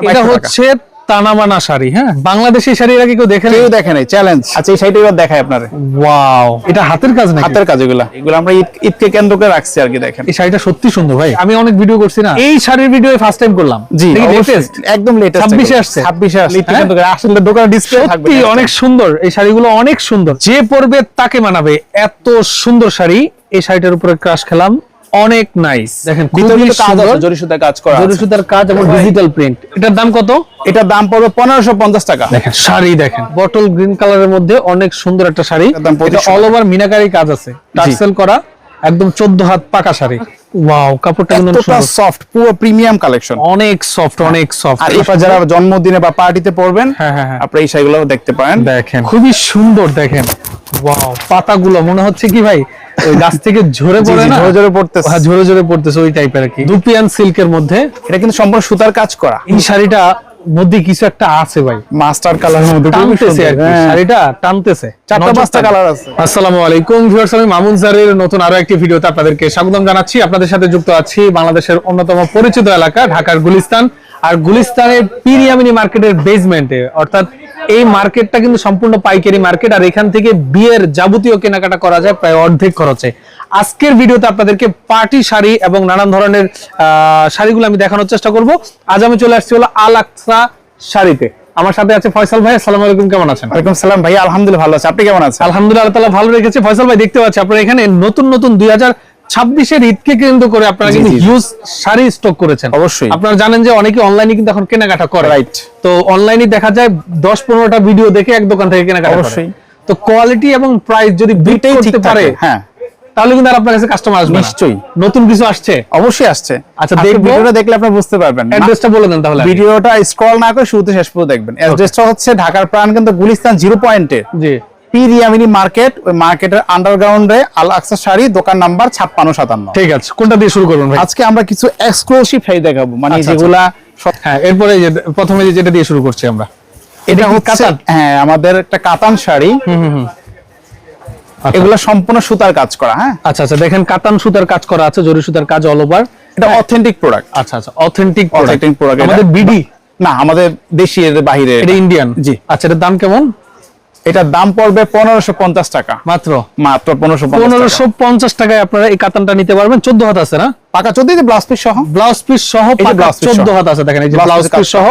এটা হচ্ছে তানাবানা শাড়ি। হ্যাঁ, বাংলাদেশি শাড়ি এর আগে কেউ দেখেন? কেউ দেখে নাই, চ্যালেঞ্জ। আচ্ছা, এই শাড়িটা এবার দেখাই আপনারে। ওয়াও, এটা হাতের কাজ নাকি? হাতের কাজ। এগুলো আমরা ঈদকে কেন্দ্র করে রাখছি আর কি। দেখেন এই শাড়িটা সত্যি সুন্দর ভাই, আমি অনেক ভিডিও করছি না, এই শাড়ির ভিডিও ফার্স্ট টাইম করলাম। জি, লেটেস্ট, একদম লেটেস্ট। 26 এ আসছে। 26 এ আসছে, কেন্দ্র করে আসলে দোকানে ডিসপ্লে থাকবে। সত্যি অনেক সুন্দর, এই শাড়িগুলো অনেক সুন্দর, যে পরবে তাকে মানাবে এত সুন্দর শাড়ি। এই শাড়িটার উপরে ক্রাশ খেলাম, অনেক নাইস। দেখেন ভিতরে কাজ আছে, জরি সুতার কাজ করা আছে, জরি সুতার কাজ এবং ডিজিটাল প্রিন্ট। এটার দাম কত? এটার দাম পড়বে 1550 টাকা। দেখেন শাড়ি, দেখেন বটল গ্রিন কালারের মধ্যে অনেক সুন্দর একটা শাড়ি। এটা অল ওভার মিনাকারি কাজ আছে, টার্সেল করা, একদম 14 হাত পাকা শাড়ি। ওয়াও, কাপড়টা কিন্তু সফট, পুরো প্রিমিয়াম কালেকশন, অনেক সফট, অনেক সফট। আর এটা যারা জন্মদিনে বা পার্টিতে পরবেন, হ্যাঁ হ্যাঁ, আপনি এই শাড়িগুলো দেখতে পারেন। দেখেন খুবই সুন্দর। দেখেন ওয়াও, পাতাগুলো মনে হচ্ছে কি ভাই ওই গাছ থেকে ঝরে পড়ে না, ঝরে ঝরে পড়তেছে। হ্যাঁ, ঝরে ঝরে পড়তেছে, ওই টাইপের আর কি। দুপিয়ান সিল্কের মধ্যে। এটা কিন্তু সম্পূর্ণ সুতার কাজ করা। এই শাড়িটা মধ্যে কিছু একটা আছে ভাই, মাস্টার কালারের মধ্যে টানতেছে আর কি, শাড়িটা টানতেছে। 4-5টা কালার আছে। আসসালামু আলাইকুম ভিউয়ার্স, আমি মামুন জারির নতুন আরো একটি ভিডিওতে আপনাদেরকে স্বাগতম জানাচ্ছি। আপনাদের সাথে যুক্ত আছি বাংলাদেশের অন্যতম পরিচিত এলাকা ঢাকার গুলিস্তান। আর গুলিস্তানের পীর ইয়ামিনী মার্কেটের বেসমেন্টে, অর্থাৎ এই মার্কেটটা কিন্তু সম্পূর্ণ পাইকারি মার্কেট। আর এখান থেকে বিয়ের যাবতীয় কেনাকাটা করা যায় প্রায় অর্ধেক খরচে। আজকের ভিডিওতে আপনাদেরকে পার্টি শাড়ি এবং নানান ধরনের শাড়িগুলো আমি দেখানোর চেষ্টা করব। আজ আমি চলে আসছি হলো আল আকসা শাড়িতে। আমার সাথে আছে ফয়সাল ভাই। আসসালামু আলাইকুম, কেমন আছেন? ওয়ালাইকুম সালাম ভাই, আলহামদুলিল্লাহ ভালো আছি। আপনি কেমন আছেন? আলহামদুলিল্লাহ, আল্লাহ তাআলা ভালো রেখেছে। ফয়সাল ভাই, দেখতে পাচ্ছি আপনারা এখানে নতুন নতুন 2026 এর ঈদকে কেন্দ্র করে আপনারা কিন্তু হিউজ শাড়ি স্টক করেছেন। অবশ্যই আপনারা জানেন যে অনেকে অনলাইনে কিন্তু এখন কেনাকাটা করে, রাইট? তো অনলাইনে দেখা যায় 10-15টা ভিডিও দেখে এক দোকান থেকে কেনাকাটা করে। অবশ্যই। তো কোয়ালিটি এবং প্রাইস যদি দুইটাই ঠিক পারে, হ্যাঁ, তাহলে কিন্তু আর আপনার কাছে কাস্টমার আসবে। নিশ্চয়ই নতুন কিছু আসছে, অবশ্যই আসছে। আচ্ছা, দেখবো, ভিডিওটা দেখলে আপনি বুঝতে পারবেন। অ্যাড্রেসটা বলে দেন তাহলে। ভিডিওটা স্ক্রল না করে শুরুতে শেষ পর্যন্ত দেখবেন। অ্যাড্রেসটা হচ্ছে ঢাকার প্রাণকেন্দ্র গুলিস্তান 0 পয়েন্টে, জি, পীর ইয়ামিনী মার্কেট। ওই মার্কেটের আন্ডারগ্রাউন্ডে আল আকসা শাড়ি, দোকান নাম্বার 5657। ঠিক আছে, কোনটা দিয়ে শুরু করবেন ভাই? আজকে আমরা কিছু এক্সক্লুসিভ শাড়ি দেখাবো, মানে যেগুলা হ্যাঁ, এরপরে প্রথমে যেটা দিয়ে শুরু করছি আমরা, এটা হচ্ছে হ্যাঁ আমাদের একটা কাতান শাড়ি। এগুলা সম্পূর্ণ সুতার কাজ করা। হ্যাঁ, আচ্ছা আচ্ছা, দেখেন কাতান সুতার কাজ করা আছে, জরি সুতার কাজ অল ওভার। এটা অথেন্টিক প্রোডাক্ট। আচ্ছা আচ্ছা, অথেন্টিক প্রোডাক্ট। আমাদের বিডি না, আমাদের দেশি, এর বাইরে। এটা ইন্ডিয়ান। জি। আচ্ছা, এটার দাম কেমন? এটার দাম পড়বে 1550 টাকা মাত্র। মাত্র 1550 টাকায় আপনারা এই কাতানটা নিতে পারবেন। 14 হাত আছে না? পাকা 14 ব্লাউজ পিস সহ। ব্লাউজ পিস সহ পাকা 14 হাত আছে। দেখেন এই যে ব্লাউজ পিস সহ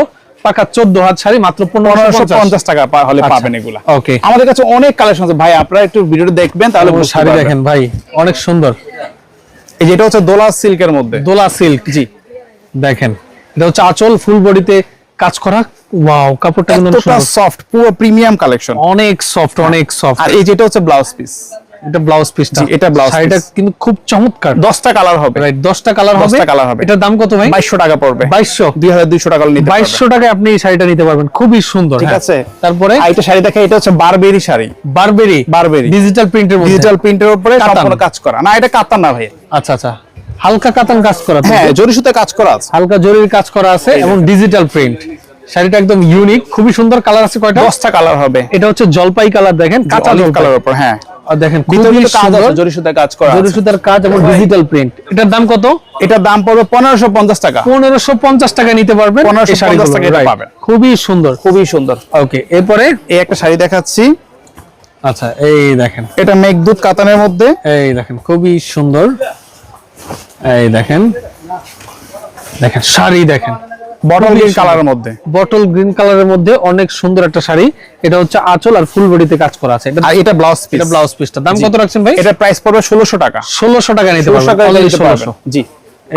পাকা 14 হাত শাড়ি মাত্র 1550 টাকা হলে পাবেন এগুলা। ওকে, আমাদের কাছে অনেক কালেকশন আছে ভাই, আপনারা একটু ভিডিওটা দেখবেন তাহলে শাড়ি দেখেন ভাই, অনেক সুন্দর। এই যেটা হচ্ছে দোলা সিল্কের মধ্যে। দোলা সিল্ক, জি। দেখেন এটা হচ্ছে আঁচল, ফুল বডিতে কাজ করা। ওয়াও, কাপড়টা কিন্তু সফট, পুরো প্রিমিয়াম কালেকশন, অনেক সফট, অনেক সফট। আর এই যেটা হচ্ছে ব্লাউজ পিস। এটা ব্লাউজ পিসটা, এটা ব্লাউজ শাড়িটা কিন্তু খুব চমৎকার। 10টা কালার হবে, রাইট, 10টা কালার হবে। 10টা কালার হবে। এটার দাম কত ভাই? 2200 টাকা পড়বে। 2200 টাকা নিতে পারবেন। 2200 টাকায় আপনি এই শাড়িটা নিতে পারবেন, খুবই সুন্দর। ঠিক আছে, তারপরে আইটা শাড়ি দেখে, এটা হচ্ছে বারবেরি শাড়ি। বারবেরি ডিজিটাল প্রিন্টের উপরে সম্পূর্ণ কাজ করা। না, এটা কাতান না ভাই। আচ্ছা আচ্ছা, হালকা কাতান কাজ করা। হ্যাঁ, জরি সুতা কাজ করা আছে, হালকা জরির কাজ করা আছে এবং ডিজিটাল প্রিন্ট। শাড়িটা একদম ইউনিক, খুবই সুন্দর। কালার আছে কয়টা? 10টা কালার হবে। এটা হচ্ছে জলপাই কালার, দেখেন কাঁচা কালার উপর। হ্যাঁ, আর দেখেন ভিতরে কাজ আছে, জরি সুতা কাজ করা আছে, জরি সুতার কাজ এবং ডিজিটাল প্রিন্ট। এটার দাম কত? এটার দাম পড়বে 1550 টাকা। 1550 টাকায় নিতে পারবেন। 1550 টাকায় এটা পাবেন। খুবই সুন্দর, খুবই সুন্দর। ওকে, এরপরে এই একটা শাড়ি দেখাচ্ছি। আচ্ছা, এই দেখেন, এটা মেঘদূত কাতানের মধ্যে। এই দেখেন খুবই সুন্দর। এই দেখেন, দেখেন শাড়ি দেখেন, বটল গ্রিন কালারের মধ্যে। বটল গ্রিন কালারের মধ্যে অনেক সুন্দর একটা শাড়ি। এটা হচ্ছে আঁচল আর ফুল বডিতে কাজ করা আছে। আর এটা ব্লাউজ পিস। এটা ব্লাউজ পিসটা দাম কত রাখছেন ভাই? এটা প্রাইস পড়বে 1600 টাকা। 1600 টাকা নিতে পারবেন। 1600। জি,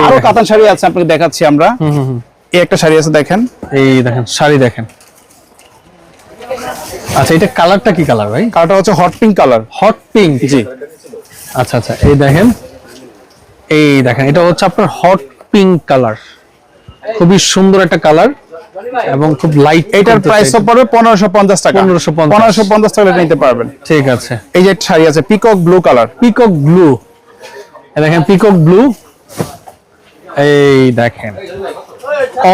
আরো কাতান শাড়ি আছে, আপনাকে দেখাচ্ছি আমরা। এই একটা শাড়ি আছে, দেখেন। এই দেখেন শাড়ি দেখেন। আচ্ছা, এটা কালারটা কি কালার ভাই? কালারটা হচ্ছে hot pink colour. Hot pink, জি। আচ্ছা আচ্ছা, এই দেখেন, এই দেখেন, এটা হচ্ছে আপনার হট পিঙ্ক কালার। খুবই সুন্দর একটা কালার এবং খুব লাইট। এটার প্রাইস পড়বে 1550 টাকা। 1550 টাকা নিতে পারবেন। ঠিক আছে। এই যে একটা শাড়ি আছে, peacock blue colour. Peacock blue, দেখেন পিকক ব্লু। এই দেখেন,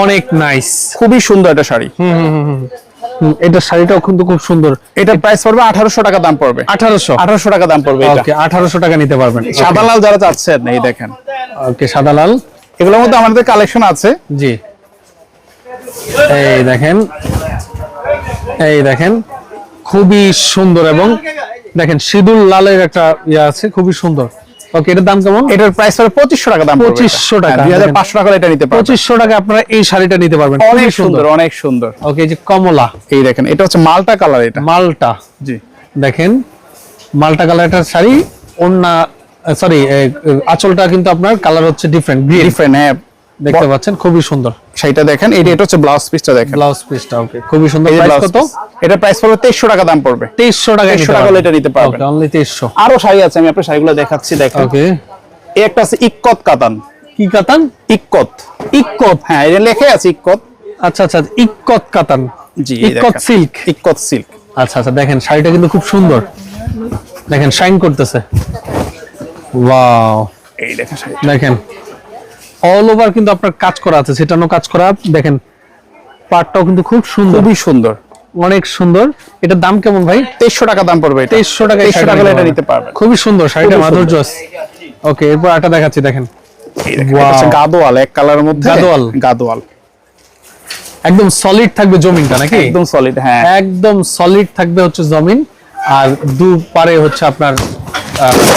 অনেক নাইস, খুবই সুন্দর একটা শাড়ি। এটা শাড়িটাও কিন্তু খুব সুন্দর। এটা প্রাইস পড়বে 1800 টাকা দাম পড়বে। 1800 টাকা দাম পড়বে এটা। ওকে, 1800 টাকা নিতে পারবেন। সাদা লাল যারা চাচ্ছেন, এই দেখেন। ওকে, সাদা লাল, এগুলোর মধ্যে আমাদের কালেকশন আছে। জি। এই দেখেন, এই দেখেন খুবই সুন্দর, এবং দেখেন সিঁদুর লালের একটা ইয়ে আছে, খুবই সুন্দর। ওকে, এটার দাম কেমন? এটার প্রাইস হবে 2500 টাকা দাম। 2500 টাকা। 2500 টাকা এটা নিতে পারবেন। 2500 টাকা আপনারা এই শাড়িটা নিতে পারবেন, অনেক সুন্দর, অনেক সুন্দর। ওকে, এই যে কমলা, এই দেখেন এটা হচ্ছে মালটা কালার, এটা মালটা, জি দেখেন মালটা কালারটার শাড়ি। ওন্না সরি, আঁচলটা কিন্তু আপনার কালার হচ্ছে ডিফারেন্ট, ডিফারেন্ট, হ্যাঁ দেখতে পাচ্ছেন, খুবই সুন্দর। সেইটা দেখেন, এটা হচ্ছে ব্লাউজ পিসটা দেখেন, ব্লাউজ পিসটা ওকে, খুবই সুন্দর। এই যে প্রাইস ব্লাউজ কত? পিস। এটা প্রাইস পড়বে 2300 টাকা দাম পড়বে। 2300 টাকা, 2300 টাকা হলে এটা নিতে পারবেন। ওকে, অনলি 2300। আরো শাড়ি আছে, আমি আপনার শাড়িগুলো দেখাচ্ছি দেখেন। ওকে, এই একটা আছে ইক্কত কাতান। কি কাতান? ইক্কত, ইক্কত, হ্যাঁ এটা লেখা আছে ইক্কত। আচ্ছা আচ্ছা, ইক্কত কাতান, জি, ইক্কত সিল্ক। ইক্কত সিল্ক। আচ্ছা আচ্ছা, দেখেন শাড়িটা কিন্তু খুব সুন্দর, দেখেন শাইন করতেছে। ওয়াও, এই দেখেন শাড়ি, দেখেন অল ওভার কিন্তু আপনার কাজ করা আছে, সেটানো কাজ করা। দেখেন পাটটাও কিন্তু খুব সুন্দর, খুবই সুন্দর, অনেক সুন্দর। এটার দাম কেমন ভাই? 2300 টাকা দাম পড়বে এটা। 2300 টাকা, 2300 টাকা হলে এটা নিতে পারবেন। খুবই সুন্দর শাড়িটা, খুবই মাধুর্য আছে। ওকে, এরপর আটা দেখাচ্ছি, দেখেন এই দেখেন, এটা হচ্ছে গাদোয়াল, এক কালারের মধ্যে গাদোয়াল। গাদোয়াল একদম সলিড থাকবে জমিনটা নাকি? একদম সলিড, হ্যাঁ একদম সলিড থাকবে হচ্ছে জমিন, আর দু পারে হচ্ছে আপনার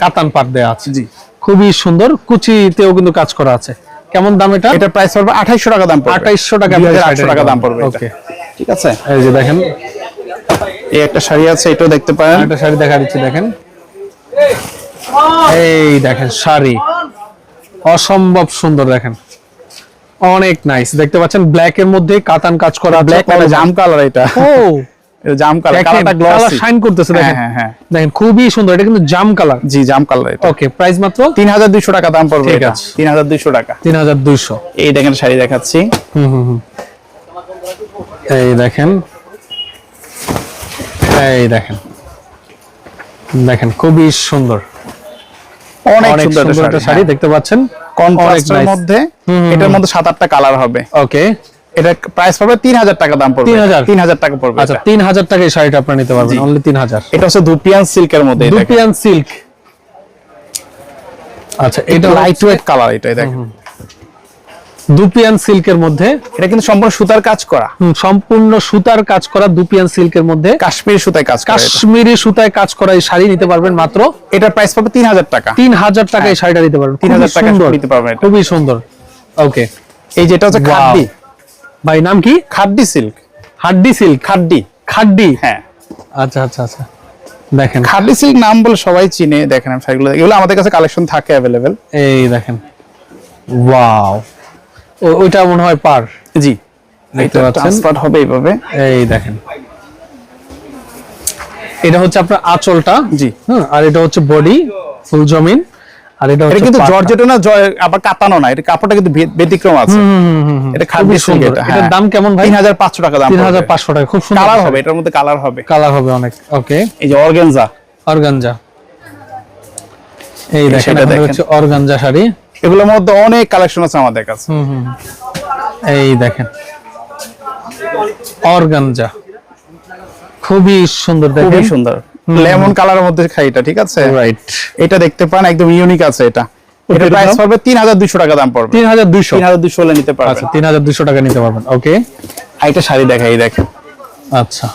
কাতান পাট দেয়া আছে। জি, খুবই সুন্দর, কুচিতেও কিন্তু কাজ করা আছে। কেমন দাম এটা? এটা প্রাইস পড়বে 2800 টাকা দাম পড়বে। 2800 টাকা, 2800 টাকা দাম পড়বে। ওকে, ঠিক আছে। এই যে দেখেন, এই একটা শাড়ি আছে, এটাও দেখতে পারেন। একটা শাড়ি দেখা দিচ্ছি, দেখেন এই দেখেন শাড়ি, অসম্ভব সুন্দর, দেখেন অনেক নাইস। দেখতে পাচ্ছেন ব্ল্যাক এর মধ্যে কাতান কাজ করা, ব্ল্যাক কালার, জাম কালার এটা। ও এটা জাম কালার, কালারটা কালার গ্লসি, শাইন করতেছে, দেখেন হ্যাঁ হ্যাঁ, দেখেন খুবই সুন্দর। এটা কিন্তু জাম কালার। জি জাম কালার এটা। ওকে, প্রাইস মাত্র 3200 টাকা দাম পড়বে ঠিক এটা। আছে। 3200 টাকা। 3200। এই দেখেন শাড়ি দেখাচ্ছি। এই দেখেন, এই দেখেন, দেখেন খুবই সুন্দর, অনেক অনেক সুন্দর সুন্দর একটা শাড়ি দেখতে পাচ্ছেন, কন্ট্রাস্টের nice। মধ্যে। এটার মধ্যে 7-8টা কালার হবে। ওকে, এটা প্রাইস পড়বে 3000 টাকা দাম পড়বে। 3000 টাকা পড়বে। আচ্ছা, 3000 টাকা এই শাড়িটা আপনি নিতে পারবেন, অনলি 3000। এটা হচ্ছে দুপিয়ান সিল্কের মধ্যে, এই দেখেন। Dupion silk. আচ্ছা, এটা এটা লাইট ওয়েট কালার, এটাই দেখেন। দুপিয়ান সিল্কের মধ্যে, এটা কিন্তু সম্পূর্ণ সুতার কাজ করা, সম্পূর্ণ সুতার কাজ করা দুপিয়ান সিল্কের মধ্যে কাশ্মীরি সুতায় কাজ করা। কাশ্মীরি সুতায় কাজ করা এই শাড়ি নিতে পারবেন মাত্র। এটার প্রাইস পাবে 3000 টাকা। 3000 টাকা এই শাড়িটা নিতে পারবেন, 3000 খুবই টাকা সুন্দর, নিতে পারবেন এটা। খুবই সুন্দর। ওকে, এই যেটা হচ্ছে Wow। খাড্ডি। ভাই নাম কি? খাড্ডি সিল্ক। হাড্ডি সিল্ক, খাড্ডি, খাড্ডি। হ্যাঁ আচ্ছা আচ্ছা আচ্ছা, দেখেন খাড্ডি সিল্ক নাম বলে সবাই চিনে। দেখেন আমি শাড়িগুলো, এগুলো আমাদের কাছে কালেকশন থাকে अवेलेबल। এই দেখেন, ওয়াও, ওইটা মনে হয় পার। জি, দেখতে এটা পাচ্ছেন, ট্রান্সফার হবে এইভাবে। এই দেখেন, এটা হচ্ছে আপনার আঁচলটা। জি, হ্যাঁ, আর এটা হচ্ছে বডি ফুল জমিন, আর এটা এটা হচ্ছে কিন্তু পাটটা। জর্জেটও না, আবার কাতানো না, এটা কাপড়টা কিন্তু ব্যতিক্রম আছে। এটা খাড্ডি খুবই সিল্ক। সুন্দর। এটা এটার দাম কেমন ভাই? 3500 টাকা দাম। 3500 টাকা, খুব সুন্দর কালার হবে, এটার মধ্যে কালার হবে, কালার হবে অনেক। ওকে, এই যে অর্গানজা, অর্গানজা, এই দেখেন, সেটা এটা দেখেন। হচ্ছে অর্গানজা শাড়ি। এগুলোর মধ্যে অনেক কালেকশন আছে আমাদের কাছে। এই দেখেন অর্গানজা, খুবই সুন্দর, খুবই দেখেন সুন্দর, লেমন কালারের মধ্যে শাড়িটা। ঠিক আছে, রাইট। এটা দেখতে পান, একদম ইউনিক আছে এটা। এটা এটার প্রাইস দাম? পড়বে 3200 টাকা দাম পড়বে। 3200। 3200 হলে নিতে পারবেন। আচ্ছা, 3200 টাকা নিতে পারবেন। ওকে, আরেকটা শাড়ি দেখাই, দেখেন। আচ্ছা,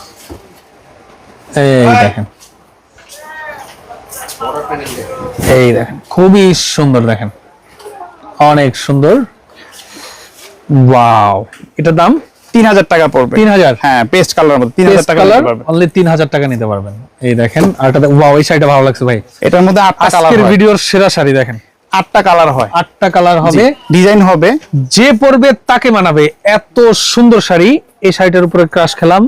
এই দেখেন, এই দেখেন খুবই সুন্দর, দেখেন অনেক সুন্দর। ওয়াও, এটার দাম 3000 টাকা পড়বে। 3000। হ্যাঁ, পেস্ট কালারের মধ্যে 3000 টাকা নিতে পারবেন। অনলি 3000 টাকা নিতে পারবেন। এই দেখেন, আর এটা ওয়াও, এই শাড়িটা ভালো লাগছে ভাই। এটার মধ্যে 8টা কালার আজকের হয়। ভিডিওর সেরা শাড়ি, দেখেন 8টা কালার হয়, 8টা কালার হবে, ডিজাইন হবে। যে পরবে তাকে মানাবে এত সুন্দর শাড়ি। এই শাড়িটার উপরে ক্রাশ খেলাম,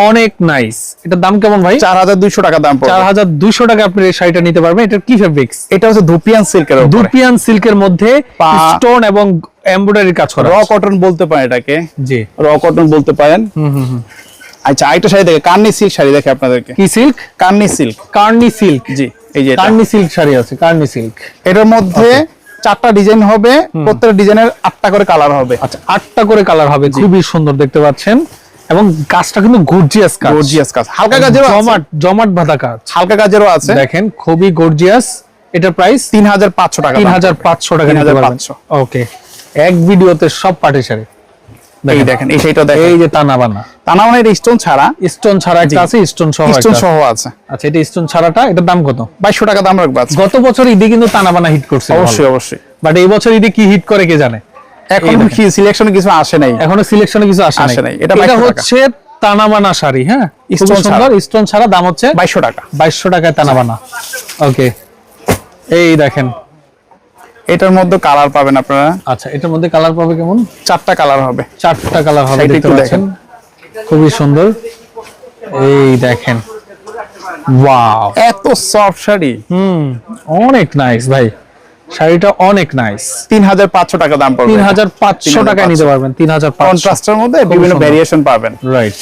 অনেক নাইস। এটার দাম কেমন ভাই? 4200 টাকা দাম পড়বে। 4200 টাকা আপনি এই শাড়িটা নিতে পারবেন। এটা কি ফেব্রিক্স? এটা হচ্ছে দুপিয়ান সিল্কের উপরে, দুপিয়ান সিল্কের মধ্যে স্টোন এবং এমব্রয়ডারি কাজ করা। র কটন বলতে পারেন এটাকে, জি, র কটন বলতে পারেন। আচ্ছা, আরেকটা শাড়ি দেখে, কার্নি সিল্ক শাড়ি দেখে আপনাদেরকে। কি সিল্ক? কার্নি সিল্ক। কার্নি সিল্ক। জি, এই যে এটা। কার্নি সিল্ক শাড়ি আছে, কার্নি সিল্ক। এটার মধ্যে 4টা ডিজাইন হবে, প্রত্যেকটা ডিজাইনের 8টা করে কালার হবে। আচ্ছা, 8টা করে কালার হবে, খুবই সুন্দর দেখতে পাচ্ছেন। এবং কাজটা কিন্তু গর্জিয়াস কাজ, গর্জিয়াস কাজ, হালকা কাজেরও আছে, জমাট জমাট বাঁধা কাজ, হালকা কাজেরও আছে। দেখেন খুবই গর্জিয়াস। এটার প্রাইস 3500 টাকা। 3500 টাকা নিতে পারবেন। 3500। ওকে, এক ভিডিওতে সব পাটি শাড়ি। এই দেখেন এই শাড়িটা দেখেন, এই যে টানা বানা স্টোন ছাড়া, স্টোন ছাড়া একটা আছে, স্টোন সহ স্টোন একটা। সহ আছে। আচ্ছা, এটা স্টোন ছাড়াটা, এটার দাম কত? 2200 টাকা দাম রাখবো আজকে। গত বছর ঈদে কিন্তু টানা বানা হিট করছে, অবশ্যই অবশ্যই, বাট এই বছর ঈদে কি হিট করে কে জানে। এখন কি সিলেকশনে কিছু আসে নাই, এখনো সিলেকশনে কিছু আসে নাই। এটা এটা 2200 টাকা। হচ্ছে টানা বানা শাড়ি, হ্যাঁ, স্টোন স্টোন সুন্দর, স্টোন ছাড়া, দাম হচ্ছে 2200 টাকা। 2200 টাকায় টানা বানা। ওকে, এই দেখেন, এটার মধ্যে কালার পাবেন আপনারা। আচ্ছা, এটার মধ্যে কালার পাবে কেমন? 4টা কালার হবে, 4টা কালার হবে, শাড়িটা দেখতে একটু পাচ্ছেন, খুবই সুন্দর। এই দেখেন, ওয়াও, এত সফট শাড়ি, অনেক নাইস ভাই, শাড়িটা অনেক নাইস। 3500 টাকা দাম পড়বে। 3500 টাকায় নিতে পারবেন, 3500। কন্ট্রাস্টের মধ্যে বিভিন্ন সুন্দর। ভেরিয়েশন পাবেন। রাইট,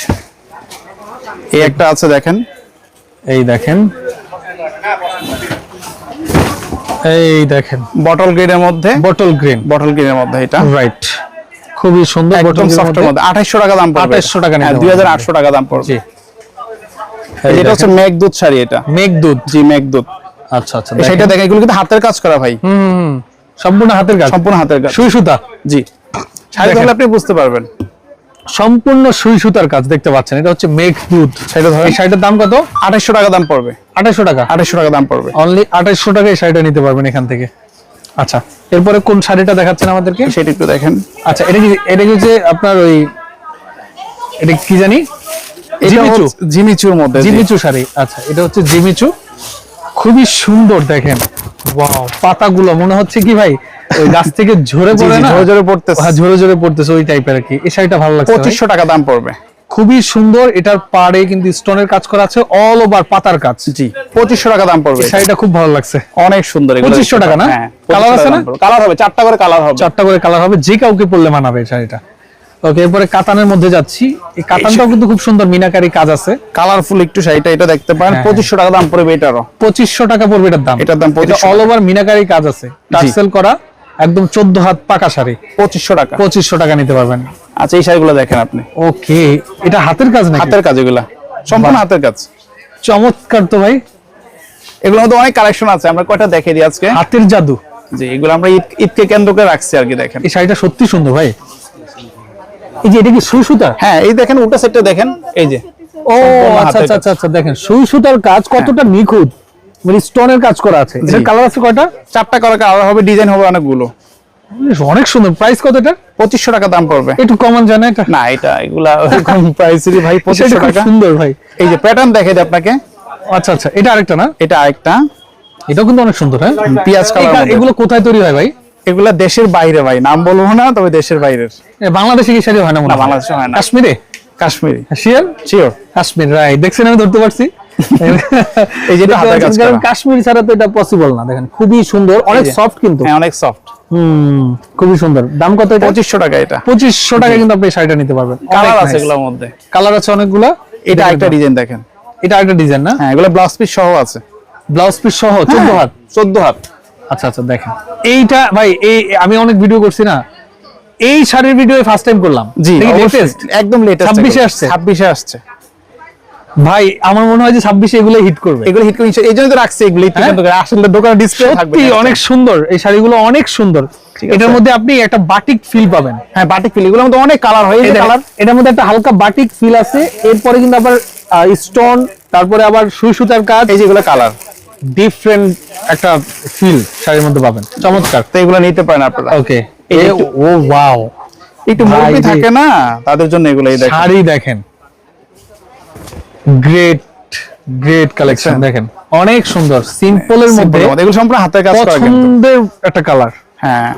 এই একটা আছে দেখেন, এই দেখেন, এই দেখেন, বটল গ্রিনের মধ্যে, বটল গ্রিন, বটল গ্রিনের মধ্যে এটা রাইট, খুবই সুন্দর, একদম সফটের মধ্যে 2800 টাকা দাম পড়বে। 2800 টাকা নিতে 2800 টাকা দাম পড়বে। জি, এটা হচ্ছে মেঘদূত শাড়ি, এটা মেঘদূত। জি মেঘদূত। আচ্ছা আচ্ছা, এই শাড়িটা দেখেন, এগুলো কিন্তু হাতের কাজ করা ভাই, সম্পূর্ণ হাতের কাজ, সম্পূর্ণ হাতের কাজ, সুই সুতা। জি, শাড়ি দেখলে আপনি বুঝতে পারবেন, সম্পূর্ণ সুই সুতার কাজ, দেখতে পাচ্ছেন। এটা হচ্ছে মেঘদূত শাড়িটা। এই শাড়িটার দাম কত? 2800 টাকা দাম পড়বে। 2800 টাকা, 2800 টাকা দাম পড়বে। অনলি 2800 টাকায় এই শাড়িটা নিতে পারবেন এখান থেকে। আচ্ছা, এরপরে কোন শাড়িটা দেখাচ্ছেন আমাদেরকে? সেটা একটু দেখেন। আচ্ছা, এটা কি যে আপনার ওই, এটা কি জানি, জিমিচু, জিমিচুর মধ্যে, জিমিচু শাড়ি। আচ্ছা, এটা হচ্ছে জিমিচু, খুবই সুন্দর। দেখেন, ওয়াও, পাতাগুলো মনে হচ্ছে কি ভাই ওই গাছ থেকে ঝরে পড়ে না, ঝরে ঝরে পড়তেছে, হ্যাঁ, ঝরে ঝরে পড়তেছে, ওই টাইপের আর কি। এই শাড়িটা ভালো লাগছে। 2500 টাকা দাম পড়বে। খুবই সুন্দর, এটার পাড়ে কিন্তু স্টোনের কাজ করা আছে, অল ওভার পাতার কাজ। জি, 2500 টাকা দাম পড়বে। এই শাড়িটা খুব ভালো লাগছে, অনেক সুন্দর। 2500 টাকা না? কালার আছে না? কালার হবে 4টা করে কালার হবে, 4টা করে কালার হবে, যে কাউকে পরলে মানাবে এই শাড়িটা। ওকে, এরপরে কাতানের মধ্যে যাচ্ছি। এই কাতানটাও কিন্তু খুব সুন্দর, মিনাকারি কাজ আছে, কালারফুল একটু শাড়িটা, এটা দেখতে পারেন। হ্যাঁ, 2500 টাকা দাম পড়বে এটারও। 2500 টাকা পড়বে এটার দাম। এটার দাম 2500 অল ওভার মিনাকারি কাজ আছে, টার্সেল করা, একদম 14 হাত পাকা শাড়ি, 2500 টাকা। 2500 টাকা নিতে পারবেন। আচ্ছা, এই শাড়িগুলো দেখেন আপনি, ওকে, এটা হাতের কাজ নাকি? হাতের কাজ, এগুলা সম্পূর্ণ হাতের কাজ। চমৎকার তো ভাই, এগুলোর মধ্যে অনেক কালেকশন আছে, আমরা কয়টা দেখে দিই আজকে। হাতের জাদু। জি, এগুলো আমরা ঈদকে কেন্দ্র করে রাখছি আর কি। দেখেন এই শাড়িটা সত্যি সুন্দর ভাই। এই যে এটা কি সুই সুতা? হ্যাঁ, এই দেখেন উল্টা সেটটা দেখেন, এই যে ও সম্পূর্ণ আচ্ছা হাতের আচ্ছা আচ্ছা আচ্ছা, দেখেন সুই সুতার কাজ কতটা নিখুঁত, মানে স্টোনের কাজ করা আছে। এটার কালার আছে কয়টা? 4টা করে কালার হবে, ডিজাইন হবে অনেকগুলো। অনেক সুন্দর। প্রাইস কত এটা? 2500 টাকা দাম পড়বে। একটু কমান জানা এটা? না, এটা এগুলা কম প্রাইসেরই ভাই, 2500 টাকা। সুন্দর ভাই। এই যে প্যাটার্ন দেখে দিই আপনাকে। আচ্ছা আচ্ছা, এটা আরেকটা না? এটা আরেকটা, এটাও কিন্তু অনেক সুন্দর। হ্যাঁ, পিয়াজ কালার। এগুলো কোথায় তৈরি হয় ভাই? এগুলা দেশের বাইরে ভাই, নাম বলবো না, তবে দেশের বাইরের। বাংলাদেশে কি শাড়ি হয় না? না, বাংলাদেশে হয় না। কাশ্মীরে? Kashmiri. Sure? Sure. Kashmir, right. দেখছেন, আমি ধরতে পারছি। এই যেটা হাতের কাজ করা। কাশ্মীর ছাড়া তো এটা পসিবল না। দেখেন, খুবই সুন্দর, অনেক সফট কিন্তু। হ্যাঁ, অনেক সফট। খুবই সুন্দর। দাম কত এটা? 2500 টাকা এটা। 2500 টাকা কিন্তু আপনি এই শাড়িটা নিতে পারবেন। কালার আছে এগুলোর মধ্যে, কালার আছে অনেকগুলা। এটা একটা ডিজাইন দেখেন, এটা আরেকটা ডিজাইন না? হ্যাঁ, এগুলো ব্লাউজ পিস সহ আছে, ব্লাউজ পিস সহ 14 হাত। 14 হাত। আচ্ছা আচ্ছা, দেখেন এইটা ভাই, এই আমি অনেক ভিডিও করছি না, এই শাড়ির ভিডিও ফার্স্ট টাইম করলাম। জি, লেটেস্ট, একদম লেটেস্ট। 26 এ আসছে। 26 এ আসছে ভাই, আমার মনে হয় যে 26 এ এগুলো হিট করবে। এগুলো হিট করে, এই জন্য তো রাখছে এগুলো একটু কিন্তু আসলে দোকানে ডিসপ্লে থাকবে। সত্যি অনেক সুন্দর, এই শাড়িগুলো অনেক সুন্দর। এটার মধ্যে আপনি একটা বাটিক ফিল পাবেন। হ্যাঁ, বাটিক ফিল, এগুলোর মধ্যে অনেক কালার হয়। এই যে কালার, এটার মধ্যে একটা হালকা বাটিক ফিল আছে, এরপরে কিন্তু আবার স্টোন, তারপরে আবার সুই সুতার কাজ। এই যেগুলো কালার, ডিফারেন্ট একটা ফিল শাড়ির মধ্যে পাবেন। চমৎকার। তো এগুলো নিতে পারেন আপনারা। ওকে, ও ওয়াও, একটু মুরগি থাকে না, তাদের জন্য এগুলো। এই দেখেন শাড়ি, দেখেন, গ্রেট গ্রেট কালেকশন। দেখেন, অনেক সুন্দর, সিম্পলের মধ্যে। এগুলো সম্পূর্ণ হাতের কাজ করা, কিন্তু পছন্দের একটা কালার। হ্যাঁ,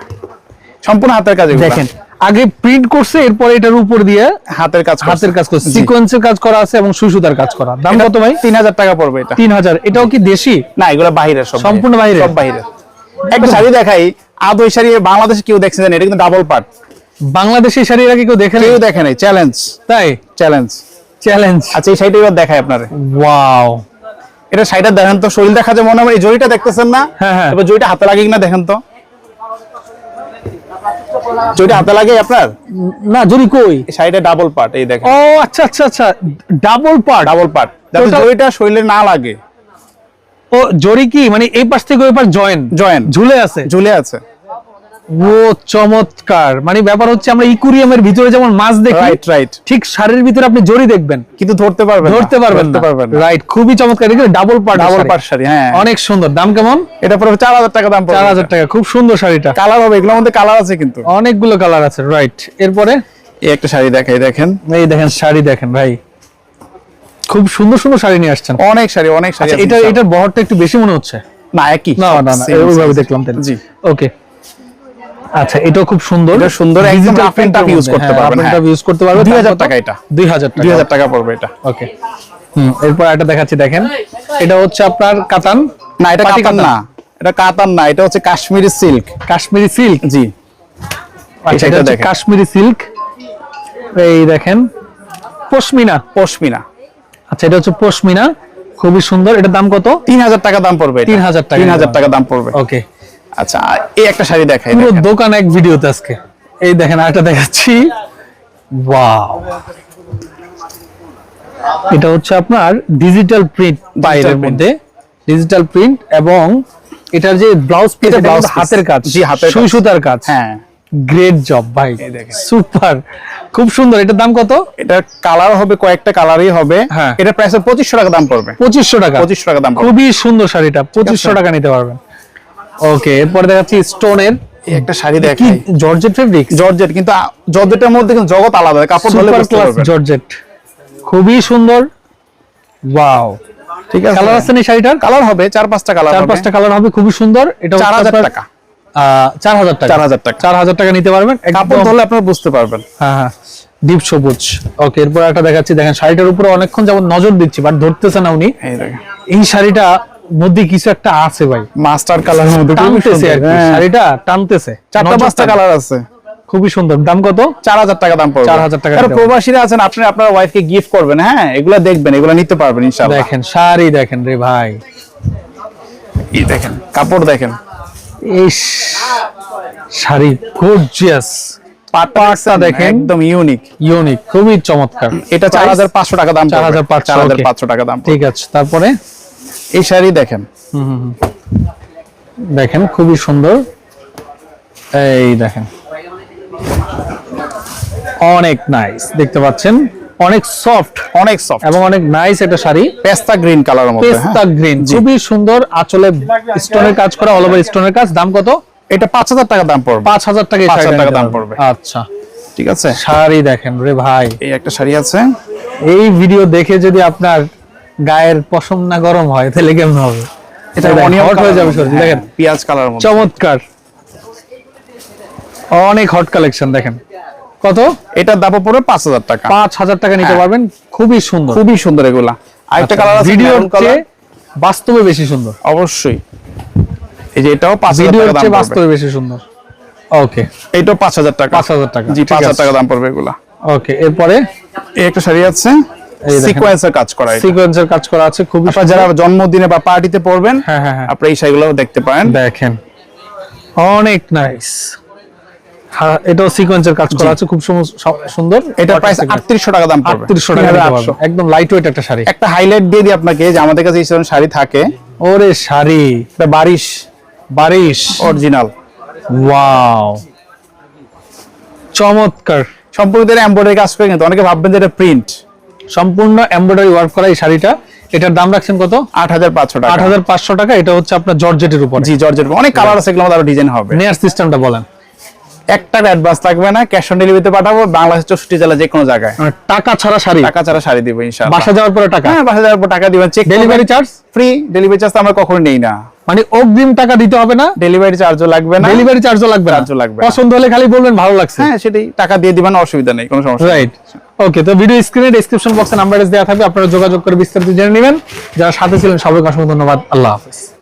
সম্পূর্ণ হাতের কাজ। এগুলো দেখেন, আগে প্রিন্ট করছে, এরপরে এটার উপর দিয়ে হাতের কাজ, হাতের কাজ করছে, সিকোয়েন্সের কাজ করা আছে এবং সুই সুতার কাজ করা। দাম কত ভাই? 3000 টাকা পড়বে এটা। 3000। এটাও কি দেশি? না, এগুলো বাইরের, সব সম্পূর্ণ বাইরের? সব বাইরের। একটা শাড়ি দেখাই, আদৌ এই শাড়ি বাংলাদেশে কেউ দেখছে জানেন? এটা কিন্তু ডাবল পার্ট। বাংলাদেশি শাড়ি এর আগে কেউ দেখেন? কেউ দেখে নাই। চ্যালেঞ্জ, তাই? Challenge, challenge. আচ্ছা, এই শাড়িটা এবার দেখাই আপনারে। ওয়াও, এটা শাড়িটা দেখেন তো, শরীর দেখা যায় মনে হয়। এই জড়িটা দেখতেছেন না? হ্যাঁ হ্যাঁ। এবার জড়িটা হাতে লাগে কিনা দেখেন তো। জড়িটা হাতে লাগে আপনার? না, জরি কই? এই শাড়িটা ডাবল পার্ট, এই দেখেন। ও আচ্ছা আচ্ছা আচ্ছা, ডাবল পার্ট। ডাবল পার্ট, যাতে জড়িটা শরীরে না লাগে। ও, জরি কি মানে এই পাশ থেকে ওই পাশ জয়েন জয়েন ঝুলে আছে? ঝুলে আছে। ও চমৎকার, মানে ব্যাপার হচ্ছে আমরা ইকুরিয়ামের ভিতরে যেমন মাছ দেখি, রাইট ঠিক শাড়ির ভিতরে আপনি জড়ি দেখবেন, কিন্তু ধরতে পারবেন না। রাইট, খুবই চমৎকার। এখানে ডাবল পার্ট শাড়ি, হ্যাঁ অনেক সুন্দর। দাম কেমন? এটা পুরো 4000 টাকা দাম পড়বে। 4000 টাকা, খুব সুন্দর শাড়িটা। কালার হবে, এগুলোর মধ্যে কালার আছে কিন্তু অনেকগুলো কালার আছে, রাইট। এরপরে এই একটা শাড়ি দেখাই, দেখেন এই দেখেন শাড়ি দেখেন ভাই, খুব সুন্দর সুন্দর শাড়ি নিয়ে আসছেন। অনেক শাড়ি আচ্ছা, এটার বহরটা একটু বেশি মনে হচ্ছে। না একই, না ওইভাবে দেখলাম তাহলে। জি ওকে, আচ্ছা এটাও খুব সুন্দর। এটা সুন্দর, একদম রাফ এন্ড টাফ ইউজ করতে পারবেন। হ্যাঁ, ইউজ করতে পারবেন। 2000 টাকা এটা, 2000 টাকা পড়বে এটা। ওকে, এরপর একটা দেখাচ্ছি, দেখেন এটা হচ্ছে আপনার কাতান। না এটা কাতান না, এটা কাতান না, এটা হচ্ছে কাশ্মীরি সিল্ক। কাশ্মীরি সিল্ক, জি। আচ্ছা, এটা হচ্ছে কাশ্মীরি সিল্ক। এই দেখেন পশমিনা। আচ্ছা, এটা হচ্ছে পশমিনা, খুবই সুন্দর। এটার দাম কত? 3000 টাকা দাম পড়বে। 3000 টাকা, 3000 টাকা দাম পড়বে। ওকে, আচ্ছা এই একটা শাড়ি দেখাই, পুরো দোকান এক ভিডিওতে আজকে। এই দেখেন আরেকটা দেখাচ্ছি, ওয়াও, এটা হচ্ছে আপনার ডিজিটাল প্রিন্ট, বাইরের মধ্যে ডিজিটাল প্রিন্ট, এবং এটার যে ব্লাউজ পিস, হাতের কাজ, জি হাতের সুই সুতার কাজ। হ্যাঁ, গ্রেট জব ভাই, সুপার, খুব সুন্দর। এটার দাম কত? এটা কালার হবে, কয়েকটা কালারই হবে। হ্যাঁ, এটা প্রাইস 2500 টাকা দাম পড়বে। 2500 টাকা, 2500 টাকা দাম পড়বে। খুবই সুন্দর শাড়িটা, 2500 টাকা নিতে পারবেন। ওকে, এরপর দেখাচ্ছি স্টোনের একটা শাড়ি দেখাই, জর্জেট ফেব্রিক, জর্জেট, কিন্তু জর্জেটের মধ্যে কিন্তু জগৎ আলাদা, কাপড় ধরলে বুঝতে পারবেন। জর্জেট খুবই সুন্দর, ওয়াও। ঠিক আছে, কালার আছে না শাড়িটার? কালার হবে 4-5টা কালার, 4-5টা কালার হবে, খুবই সুন্দর। এটা 4000 টাকা, 4000 টাকা, 4000 টাকা নিতে পারবেন। কাপড় ধরলে আপনারা বুঝতে পারবেন। হ্যাঁ হ্যাঁ, ডিপ সবুজ। ওকে, এরপর একটা দেখাচ্ছি, দেখেন শাড়িটার উপরে অনেকক্ষণ যেমন নজর দিচ্ছি, বাট ধরতেছে না উনি। এই শাড়িটা মধ্যে কিছু একটা আছে ভাই, মাস্টার কালারের মধ্যে টানতেছে আর কি, শাড়িটা টানতেছে। 4-5টা কালার আছে, খুবই সুন্দর। দাম কত? 4000 টাকা দাম পড়বে। 4000 টাকা। আর প্রবাসীরা আছেন, আপনি আপনার ওয়াইফকে গিফট করবেন, হ্যাঁ এগুলা দেখবেন, এগুলা নিতে পারবেন ইনশাআল্লাহ। দেখেন শাড়ি দেখেন রে ভাই, এই দেখেন কাপড় দেখেন, এই শাড়ি গর্জিয়াস, পাটটা দেখেন একদম ইউনিক, খুবই চমৎকার। এটা 4500 টাকা দাম, 4500 টাকা দাম। ঠিক আছে, তারপরে এই শাড়ি দেখেন, দেখেন খুবই সুন্দর। এই দেখেন অনেক নাইস, দেখতে পাচ্ছেন অনেক সফট এবং অনেক নাইস একটা শাড়ি, পেস্তা গ্রিন কালারের মধ্যে, পেস্তা গ্রিন, খুবই সুন্দর। আঁচলে স্টোনের কাজ করা, অল ওভার স্টোনের কাজ। দাম কত? এটা 5000 টাকা দাম পড়বে। 5000 টাকা, 5000 টাকা দাম পড়বে। আচ্ছা ঠিক আছে, শাড়ি দেখেন রে ভাই, এই একটা শাড়ি আছে। এই ভিডিও দেখে যদি আপনার গায়ের পশম না গরম হয় তাহলে কেমন হবে? এটা হট হয়ে যাবে শরীর। দেখেন পেঁয়াজ কালারের মধ্যে, চমৎকার, অনেক হট কালেকশন। দেখেন কত? এটার দাম পড়বে 5000 টাকা। 5000 টাকা নিতে পারবেন, খুবই সুন্দর এগুলা। আরেকটা কালার আছে, ভিডিওর চেয়ে বাস্তবে বেশি সুন্দর, অবশ্যই। এই যে এটাও 5000 টাকা দাম পড়বে, বাস্তবে বেশি সুন্দর। ওকে, এটাও 5000 টাকা, 5000 টাকা, জি 5000 টাকা দাম পড়বে এগুলা। ওকে, এরপরে এই একটা শাড়ি আছে, সিকোয়েন্সের কাজ করা, সিকোয়েন্সের কাজ করা আছে, খুবই আপনারা যারা জন্মদিনে বা পার্টিতে পরবেন, হ্যাঁ হ্যাঁ, আপনারা এই শাড়িগুলো দেখতে পারেন। দেখেন অনেক নাইস, এটাও সিকোয়েন্সের কাজ করা আছে, খুব সুন্দর। এটা প্রাইস 3800 টাকা দাম পড়বে। 3800 টাকা, একদম লাইট ওয়েট একটা শাড়ি। একটা হাইলাইট দিয়ে দিই আপনাকে, যে আমাদের কাছে এই ধরনের শাড়ি থাকে। ওরে শাড়ি, এটা বারিশ অরিজিনাল, ওয়াও চমৎকার। সম্পূর্ণ এমব্রয়ডারি কাজ করে, কিন্তু অনেকে ভাববেন যে এটা প্রিন্ট, সম্পূর্ণ এমব্রয়ডারি ওয়ার্ক করা এই শাড়িটা। এটার দাম রাখছেন কত? 8500 টাকা। 8500 টাকা। এটা হচ্ছে আপনার জর্জেটের উপর। জি জর্জেট, অনেক কালার আছে, এগুলো আরো ডিজাইন হবে। নেয়ার সিস্টেমটা বলেন। একটা অ্যাডভান্স লাগবে না, ক্যাশ অন ডেলিভারিতে পাঠাবো, বাংলাদেশের 64 জেলা যে কোনো জায়গায়। টাকা ছাড়া শাড়ি দিব ইনশাআল্লাহ। বাসা যাওয়ার পরে টাকা? হ্যাঁ, বাসা যাওয়ার পর টাকা দিবেন। Check delivery charge free, delivery charge আমরা কখনো নেই না, মানে অগ্রিম টাকা দিতে হবে না, ডেলিভারি চার্জও লাগবে না, পছন্দ হলে খালি বলবেন ভালো লাগছে, হ্যাঁ সেটাই টাকা দিয়ে দিবেন, অসুবিধা নেই, কোনো সমস্যা নেই। রাইট, ওকে। তো ভিডিও স্ক্রিনে ডেসক্রিপশন বক্সে নাম্বার দেওয়া থাকবে, আপনারা যোগাযোগ করে বিস্তারিত জেনে নেবেন। যারা সাথে ছিলেন সবাইকে অসংখ্য ধন্যবাদ। আল্লাহ হাফেজ।